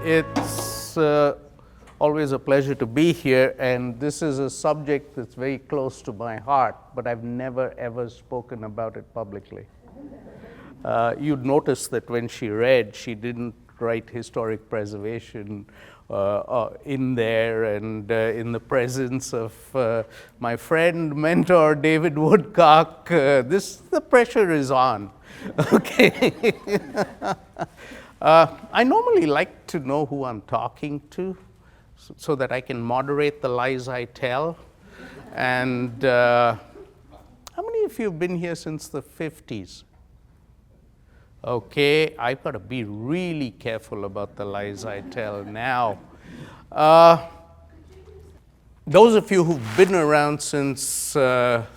It's always a pleasure to be here, and this is a subject that's very close to my heart, but I've never ever spoken about it publicly. You'd notice that when she read, she didn't write historic preservation in there, and in the presence of my friend, mentor, David Woodcock, the pressure is on. Okay. I normally like to know who I'm talking to so that I can moderate the lies I tell. And how many of you have been here since the 50s? Okay, I've got to be really careful about the lies I tell now. Those of you who've been around since the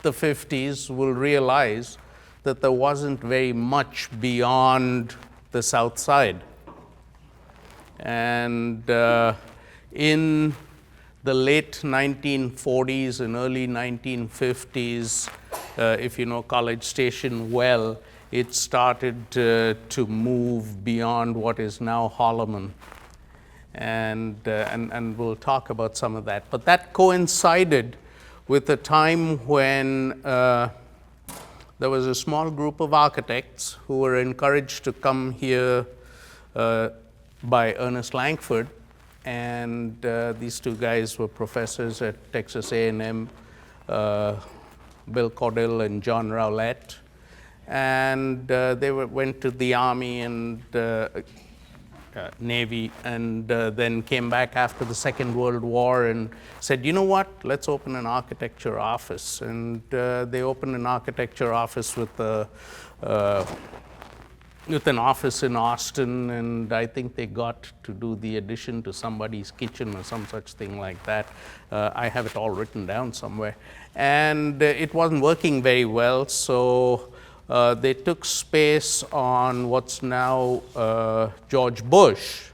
50s will realize that there wasn't very much beyond the South Side. And in the late 1940s and early 1950s, if you know College Station well, it started to move beyond what is now Holloman. And we'll talk about some of that. But that coincided with a time when there was a small group of architects who were encouraged to come here by Ernest Langford, and these two guys were professors at Texas A&M, Bill Caudill and John Rowlett, and they went to the Army and Navy, and then came back after the Second World War and said, you know what, let's open an architecture office. And they opened an architecture office with an office in Austin, and I think they got to do the addition to somebody's kitchen or some such thing like that. I have it all written down somewhere. And it wasn't working very well, so they took space on what's now George Bush,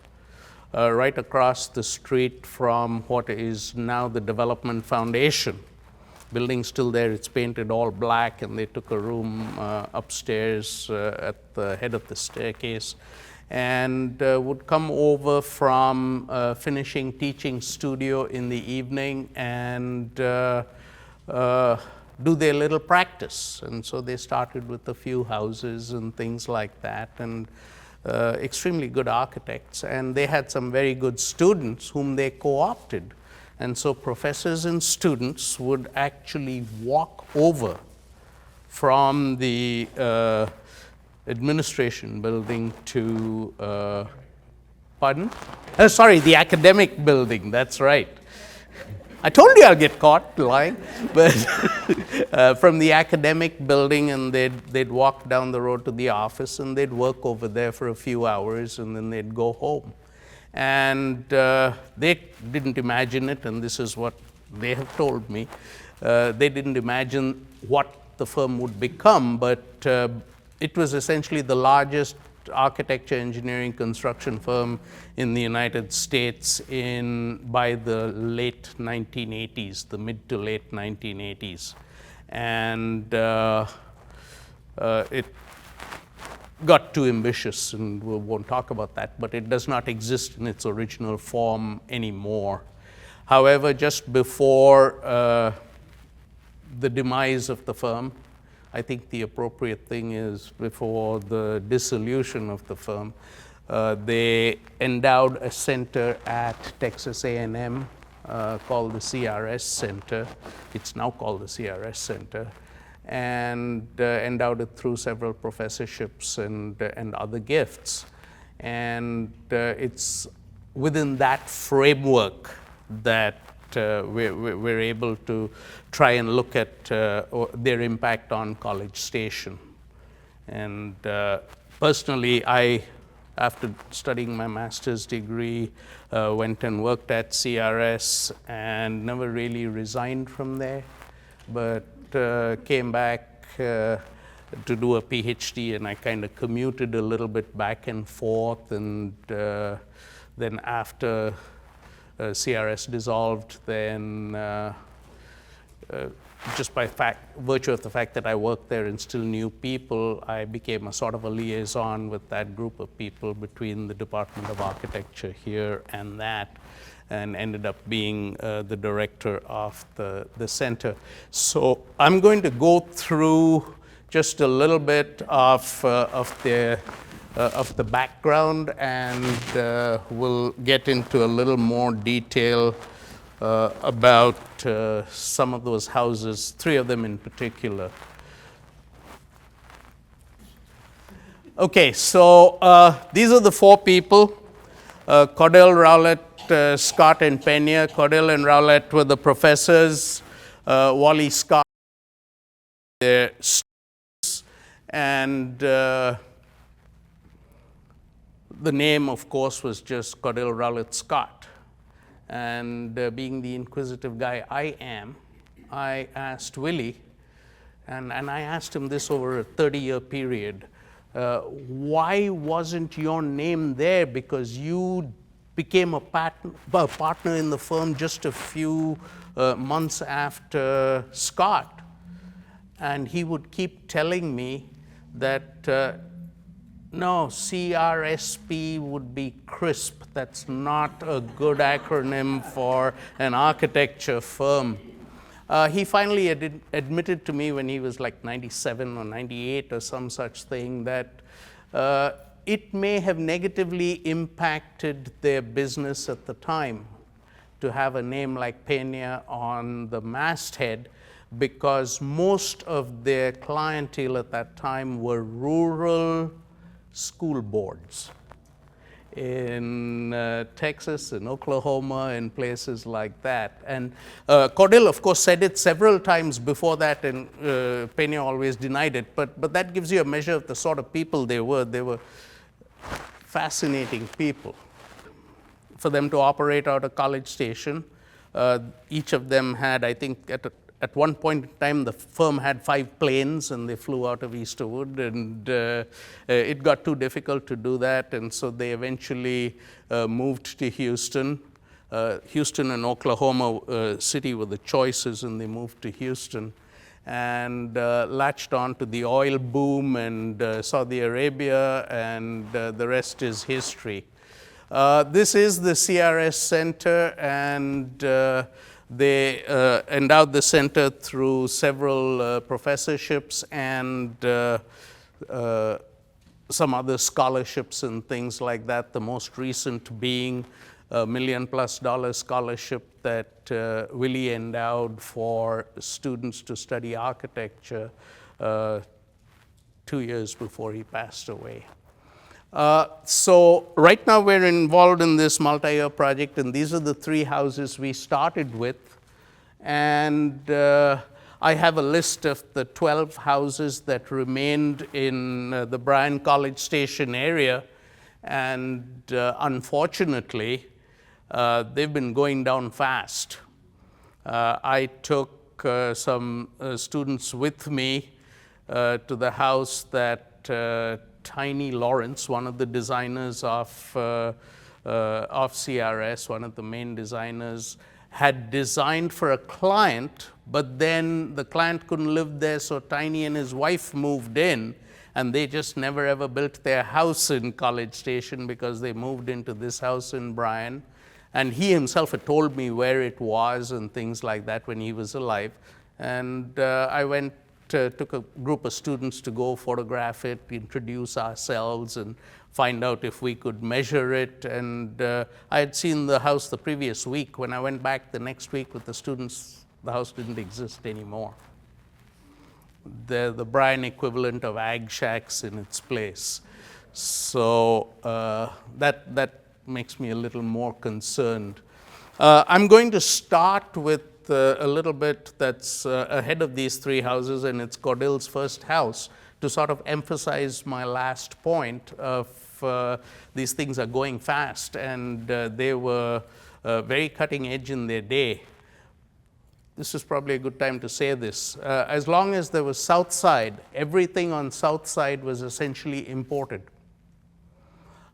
right across the street from what is now the Development Foundation. Building's still there, it's painted all black, and they took a room upstairs at the head of the staircase, and would come over from finishing teaching studio in the evening and do their little practice. And so they started with a few houses and things like that, and extremely good architects. And they had some very good students whom they co-opted. And so professors and students would actually walk over from the administration building to, the academic building, that's right. I told you I'll get caught lying, but from the academic building, and they'd walk down the road to the office, and they'd work over there for a few hours, and then they'd go home. And they didn't imagine it, and this is what they have told me. They didn't imagine what the firm would become, but it was essentially the largest architecture, engineering, construction firm in the United States by the late 1980s, the mid to late 1980s. And it got too ambitious, and we won't talk about that, but it does not exist in its original form anymore. However, just before the demise of the firm, I think the appropriate thing is before the dissolution of the firm, they endowed a center at Texas A&M called the CRS Center. It's now called the CRS Center, and endowed it through several professorships and other gifts. And it's within that framework that we're able to try and look at their impact on College Station. And personally, after studying my master's degree, went and worked at CRS and never really resigned from there, but came back to do a PhD, and I kind of commuted a little bit back and forth, and then after CRS dissolved, then just by virtue of the fact that I worked there and still knew people, I became a sort of a liaison with that group of people between the Department of Architecture here and that, and ended up being the director of the center. So I'm going to go through just a little bit of the background, and we'll get into a little more detail about some of those houses, 3 of them in particular. Okay, so these are the 4 people, Caudill, Rowlett, Scott, and Pena. Caudill and Rowlett were the professors, Wally Scott, their students, and the name, of course, was just Caudill Rowlett Scott. And being the inquisitive guy I am, I asked Willie, and I asked him this over a 30-year period, why wasn't your name there? Because you became a partner in the firm just a few months after Scott. And he would keep telling me that no, CRSP would be crisp. That's not a good acronym for an architecture firm. He finally admitted to me when he was like 97 or 98 or some such thing that it may have negatively impacted their business at the time to have a name like Pena on the masthead, because most of their clientele at that time were rural school boards in Texas and Oklahoma and places like that. And Caudill, of course, said it several times before that, and Pena always denied it. But that gives you a measure of the sort of people they were. They were fascinating people. For them to operate out of College Station, each of them had, I think, at one point in time, the firm had 5 planes, and they flew out of Easterwood, and it got too difficult to do that, and so they eventually moved to Houston. Houston and Oklahoma City were the choices, and they moved to Houston and latched on to the oil boom and Saudi Arabia, and the rest is history. This is the CRS Center, and they endowed the center through several professorships and some other scholarships and things like that, the most recent being a $1 million+ scholarship that Willie endowed for students to study architecture 2 years before he passed away. So right now we're involved in this multi-year project, and these are the 3 houses we started with. And I have a list of the 12 houses that remained in the Bryan College Station area, and unfortunately, they've been going down fast. I took some students with me to the house that Tiny Lawrence, one of the designers of CRS, one of the main designers, had designed for a client, but then the client couldn't live there, so Tiny and his wife moved in, and they just never ever built their house in College Station because they moved into this house in Bryan. And he himself had told me where it was and things like that when he was alive. And I took a group of students to go photograph it, introduce ourselves, and find out if we could measure it. And I had seen the house the previous week. When I went back the next week with the students, the house didn't exist anymore. They're the Bryan equivalent of ag shacks in its place. So that makes me a little more concerned. I'm going to start with a little bit that's ahead of these 3 houses, and it's Caudill's first house, to sort of emphasize my last point of these things are going fast, and they were very cutting edge in their day. This is probably a good time to say this. As long as there was South Side, everything on South Side was essentially imported.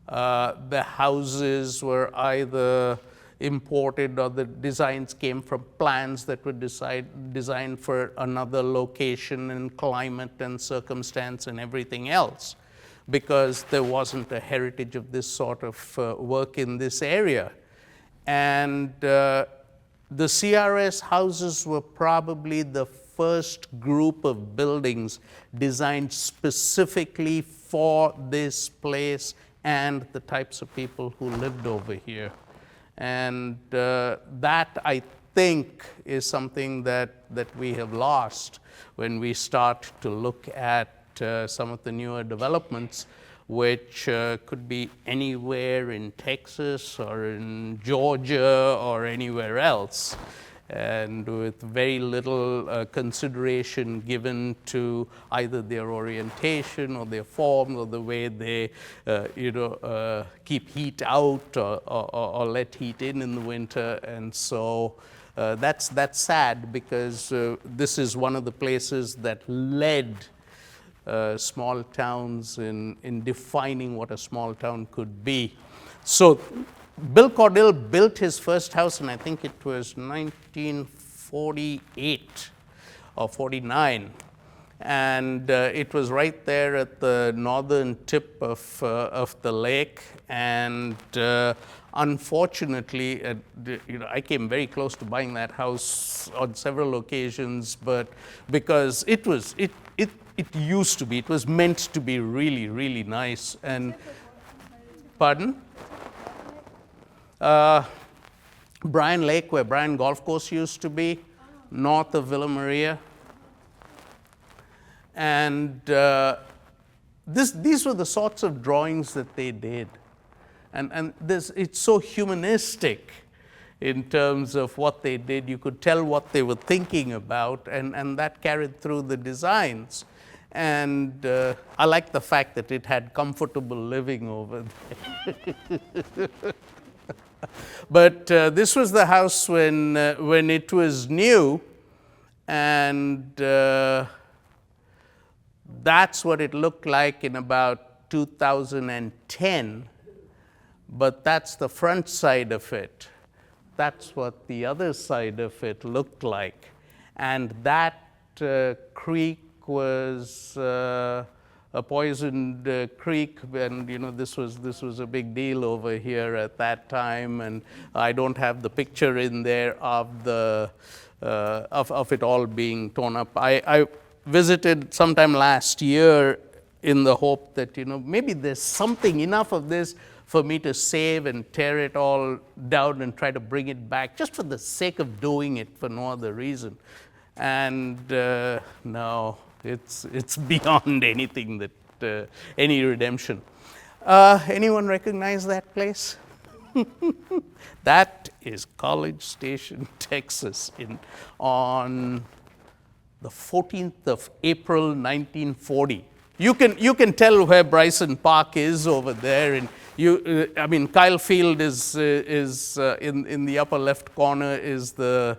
The houses were either imported, or the designs came from plans that were designed for another location and climate and circumstance and everything else, because there wasn't a heritage of this sort of work in this area. And the CRS houses were probably the first group of buildings designed specifically for this place and the types of people who lived over here. And that, I think, is something that we have lost when we start to look at some of the newer developments, which could be anywhere in Texas or in Georgia or anywhere else, and with very little consideration given to either their orientation or their form or the way they keep heat out or let heat in the winter. And so that's sad, because this is one of the places that led small towns in defining what a small town could be. So Bill Caudill built his first house, and I think it was 1948 or 49, and it was right there at the northern tip of the lake. And unfortunately, I came very close to buying that house on several occasions, but because it used to be, it was meant to be really, really nice. And pardon? Bryan Lake, where Bryan Golf Course used to be, north of Villa Maria. And these were the sorts of drawings that they did. And it's so humanistic in terms of what they did. You could tell what they were thinking about, and that carried through the designs. And I like the fact that it had comfortable living over there. But this was the house when it was new, and that's what it looked like in about 2010. But that's the front side of it. That's what the other side of it looked like. And that creek was a poisoned creek, and this was a big deal over here at that time. And I don't have the picture in there of the of it all being torn up. I visited sometime last year in the hope that maybe there's something enough of this for me to save and tear it all down and try to bring it back, just for the sake of doing it, for no other reason. And no, it's beyond anything that any redemption. Anyone recognize that place? That is College Station, Texas, on the 14th of April, 1940. You can tell where Bryson Park is over there, and Kyle Field is in the upper left corner is the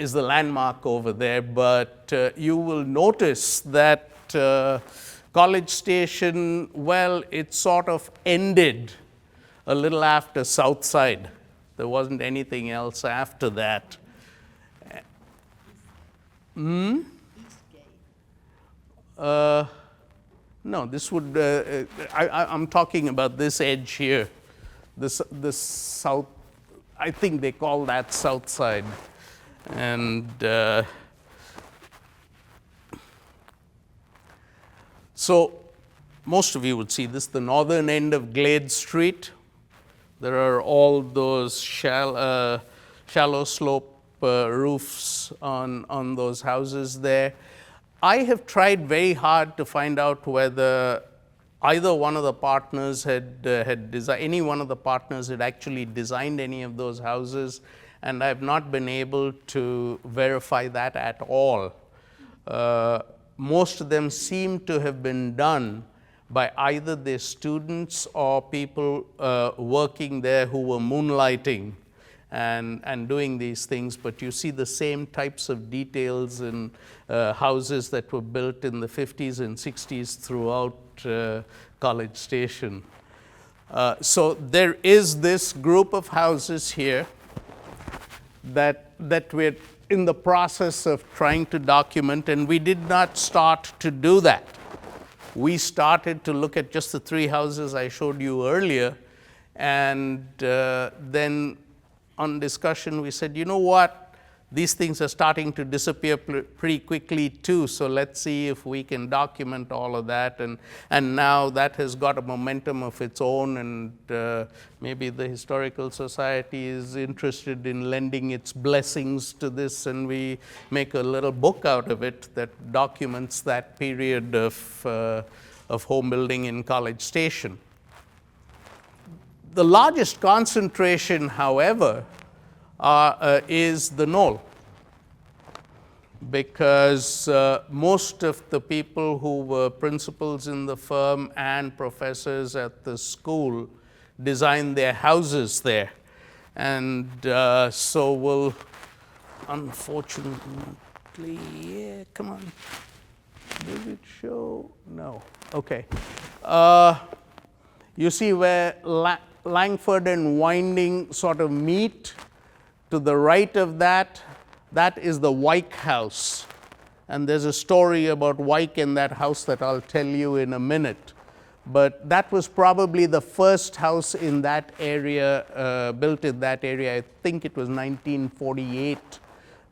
landmark over there. But you will notice that College Station, well, it sort of ended a little after South Side. There wasn't anything else after that. No, this would, I'm talking about this edge here, this south, I think they call that South Side. And so most of you would see this, the northern end of Glade Street. There are all those shallow slope roofs on those houses there. I have tried very hard to find out whether either one of the partners had designed, any one of the partners had actually designed any of those houses, and I have not been able to verify that at all. Most of them seem to have been done by either their students or people working there who were moonlighting and doing these things. But you see the same types of details in houses that were built in the 50s and 60s throughout College Station. So there is this group of houses here that we're in the process of trying to document, and we did not start to do that. We started to look at just the 3 houses I showed you earlier, and then on discussion we said, you know what, these things are starting to disappear pretty quickly too, so let's see if we can document all of that. And now that has got a momentum of its own, and maybe the Historical Society is interested in lending its blessings to this, and we make a little book out of it that documents that period of home building in College Station. The largest concentration, however, is the knoll, because most of the people who were principals in the firm and professors at the school designed their houses there. And so we'll, unfortunately, yeah, come on, did it show? No, okay. You see where Langford and Winding sort of meet? To the right of that, that is the Wyke house. And there's a story about Wyke in that house that I'll tell you in a minute. But that was probably the first house in that area, built in that area. I think it was 1948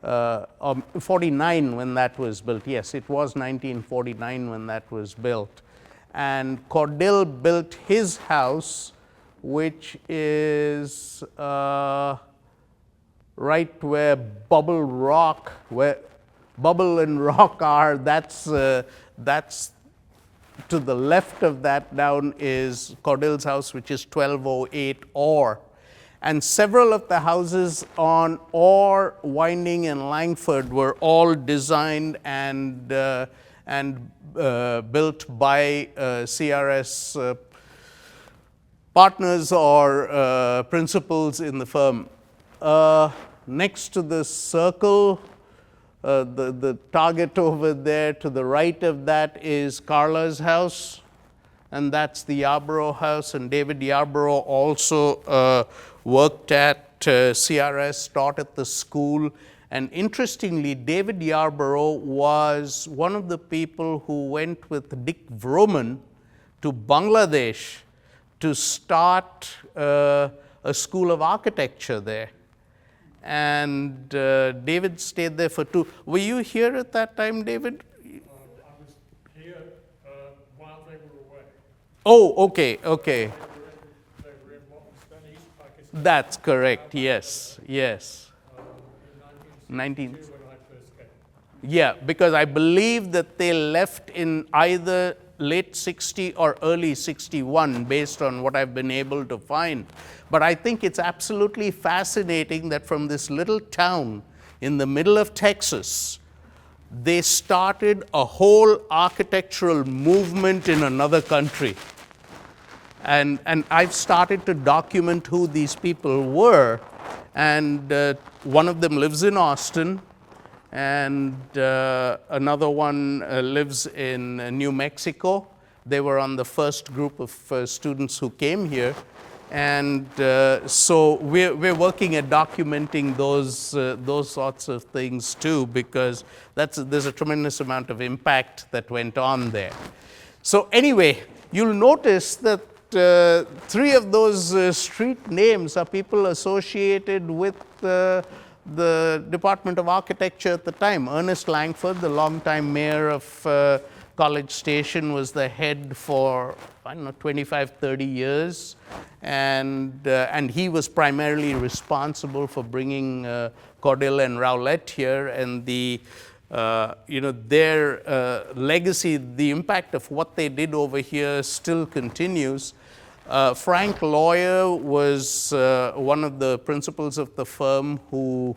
or 49 when that was built. Yes, it was 1949 when that was built. And Caudill built his house, which is right where Bubble and Rock are. That's to the left of that down is Caudill's house, which is 1208 Orr. And several of the houses on Orr, Winding, and Langford were all designed and built by CRS partners or principals in the firm. Next to the circle, the target over there to the right of that is Carla's house, and that's the Yarborough house. And David Yarborough also worked at CRS, taught at the school. And interestingly, David Yarborough was one of the people who went with Dick Vroman to Bangladesh to start a school of architecture there. And David stayed there for 2. Were you here at that time, David? I was here while they were away. Oh, okay, okay. They were in what was then East Pakistan. That's correct, yes, yes. In 1962 when I first came. Yeah, because I believe that they left in either late 60 or early 61 based on what I've been able to find. But I think it's absolutely fascinating that from this little town in the middle of Texas, they started a whole architectural movement in another country. And I've started to document who these people were. And one of them lives in Austin, and another one lives in New Mexico. They were on the first group of students who came here. And so we're working at documenting those sorts of things too, because there's a tremendous amount of impact that went on there. So anyway, you'll notice that 3 of those street names are people associated with the Department of Architecture at the time. Ernest Langford, the longtime mayor of College Station, was the head for, I don't know, 25, 30 years. And he was primarily responsible for bringing Caudill and Rowlett here. And their legacy, the impact of what they did over here still continues. Frank Lawyer was one of the principals of the firm who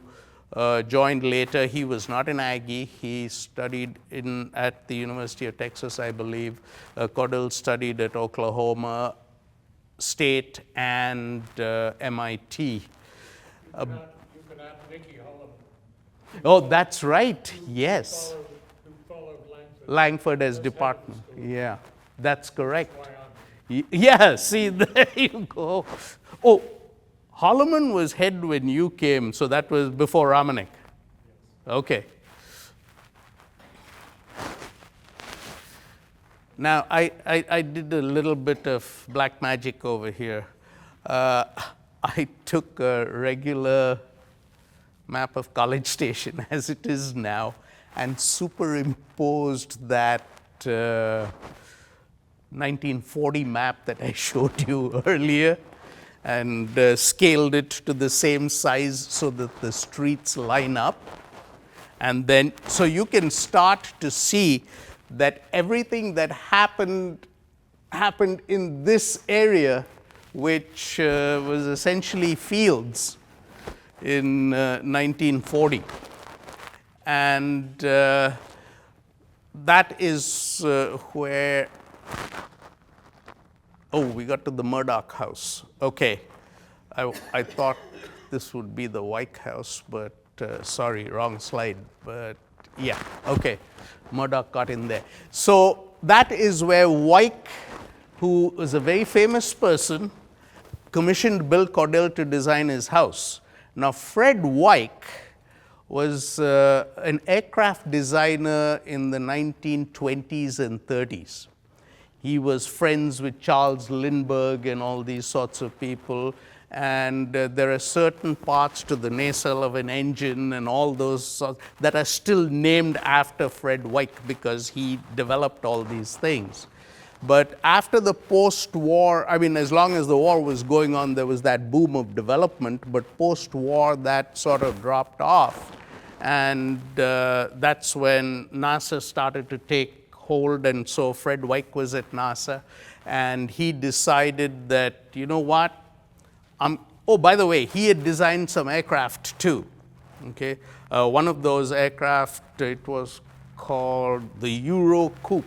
joined later. He was not an Aggie. He studied at the University of Texas, I believe. Caudill studied at Oklahoma State and MIT. You can add Nicky Holland. Oh, that's right. Yes. Who followed Langford as department. Yeah, that's correct. Yeah, see, there you go. Oh, Holloman was head when you came, so that was before Ramanik. Okay. Now, I did a little bit of black magic over here. I took a regular map of College Station as it is now and superimposed that 1940 map that I showed you earlier and scaled it to the same size so that the streets line up. And then, so you can start to see that everything that happened in this area, which was essentially fields in 1940. And that is where, oh, we got to the Murdoch house. Okay, I thought this would be the White House, but sorry, wrong slide. But yeah, okay, Murdoch got in there. So that is where Wyke, who was a very famous person, commissioned Bill Caudill to design his house. Now, Fred Wyke was an aircraft designer in the 1920s and 30s. He was friends with Charles Lindbergh and all these sorts of people. And there are certain parts to the nacelle of an engine and all those sorts that are still named after Fred Wyke because he developed all these things. But after the post-war, I mean, as long as the war was going on, there was that boom of development, but post-war, that sort of dropped off. And that's when NASA started to take hold, and so Fred Wyke was at NASA, and he decided that, you know what, oh, by the way, he had designed some aircraft too, okay? One of those aircraft, it was called the Euro Coupe.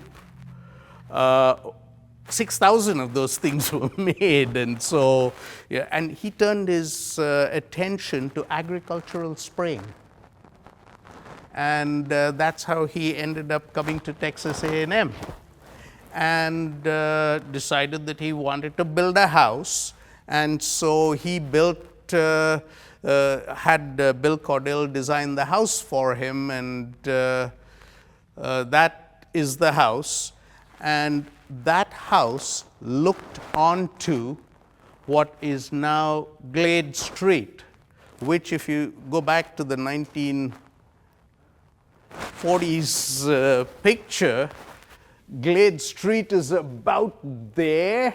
6,000 of those things were made, and so, yeah, and he turned his attention to agricultural spraying. And that's how he ended up coming to Texas A&M and decided that he wanted to build a house. And so he built, had Bill Caudill design the house for him, and that is the house. And that house looked onto what is now Glade Street, which, if you go back to the 1940s picture, Glade Street is about there.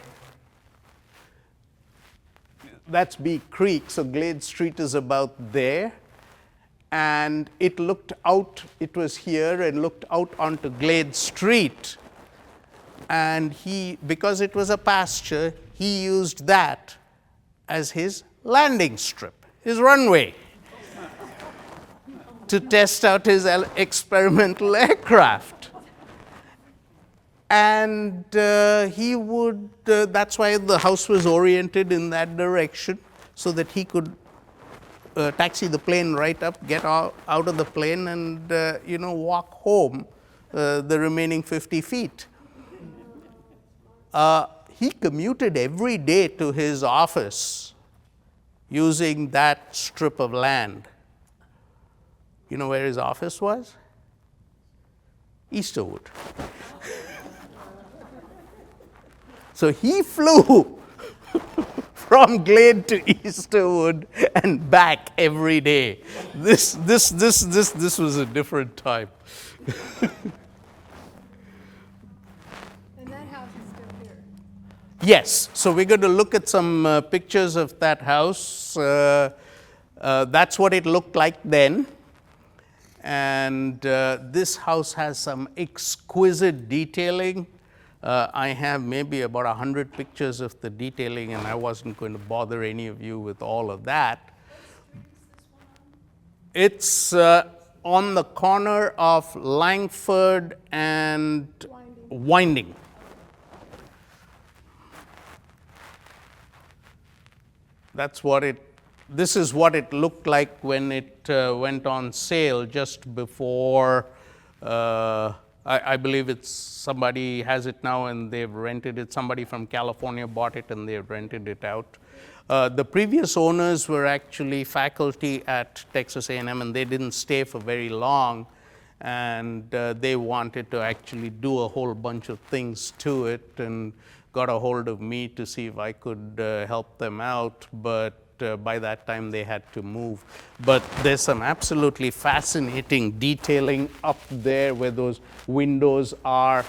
That's Bee Creek, so Glade Street is about there. And it looked out, it was here and looked out onto Glade Street. And he, because it was a pasture, he used that as his landing strip, his runway, to test out his experimental aircraft. And he would, that's why the house was oriented in that direction, so that he could taxi the plane right up, get out of the plane, and walk home the remaining 50 feet. He commuted every day to his office using that strip of land. You know where his office was? Easterwood. So he flew from Glade to Easterwood and back every day. This was a different time. And that house is still here. Yes, so we're going to look at some pictures of that house. That's what it looked like then. And this house has some exquisite detailing. I have maybe about 100 pictures of the detailing, and I wasn't going to bother any of you with all of that. It's on the corner of Langford and Winding. That's what this is what it looked like when it went on sale just before, I I believe it's somebody has it now and they've rented it. Somebody from California bought it and they've rented it out. The previous owners were actually faculty at Texas A&M, and they didn't stay for very long, and they wanted to actually do a whole bunch of things to it, and got a hold of me to see if I could help them out, but by that time they had to move. But there's some absolutely fascinating detailing up there where those windows are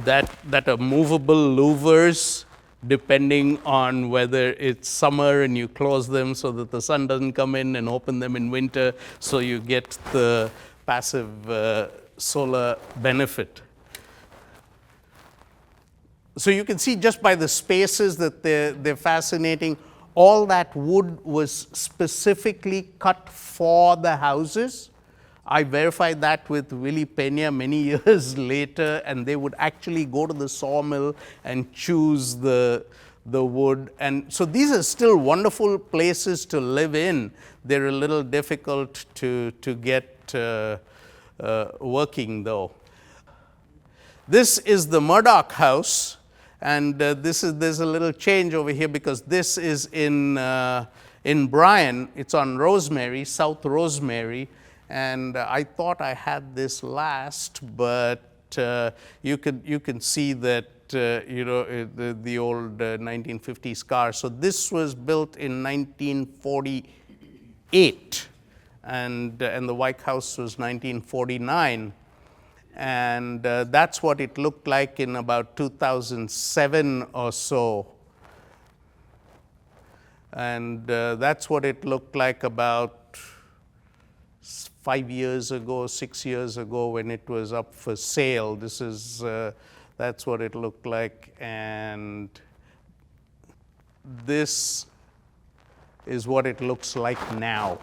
that are movable louvers, depending on whether it's summer and you close them so that the sun doesn't come in, and open them in winter so you get the passive solar benefit. So you can see just by the spaces that they're fascinating. All that wood was specifically cut for the houses. I verified that with Willie Pena many years later, and they would actually go to the sawmill and choose the wood. And so these are still wonderful places to live in. They're a little difficult to get working though. This is the Murdoch house. And there's a little change over here because this is in Bryan. It's on Rosemary, South Rosemary, and I thought I had this last, but you can see that the old 1950s car. So this was built in 1948, and the White House was 1949. And that's what it looked like in about 2007 or so. And that's what it looked like about 5 years ago, 6 years ago when it was up for sale. That's what it looked like. And this is what it looks like now.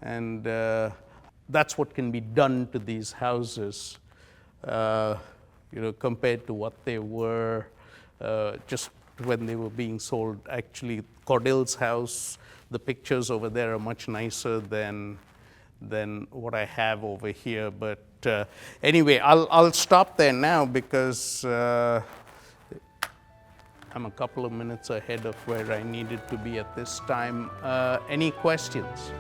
And that's what can be done to these houses, compared to what they were just when they were being sold. Actually, Caudill's house, the pictures over there are much nicer than what I have over here. But anyway, I'll stop there now because I'm a couple of minutes ahead of where I needed to be at this time. Any questions?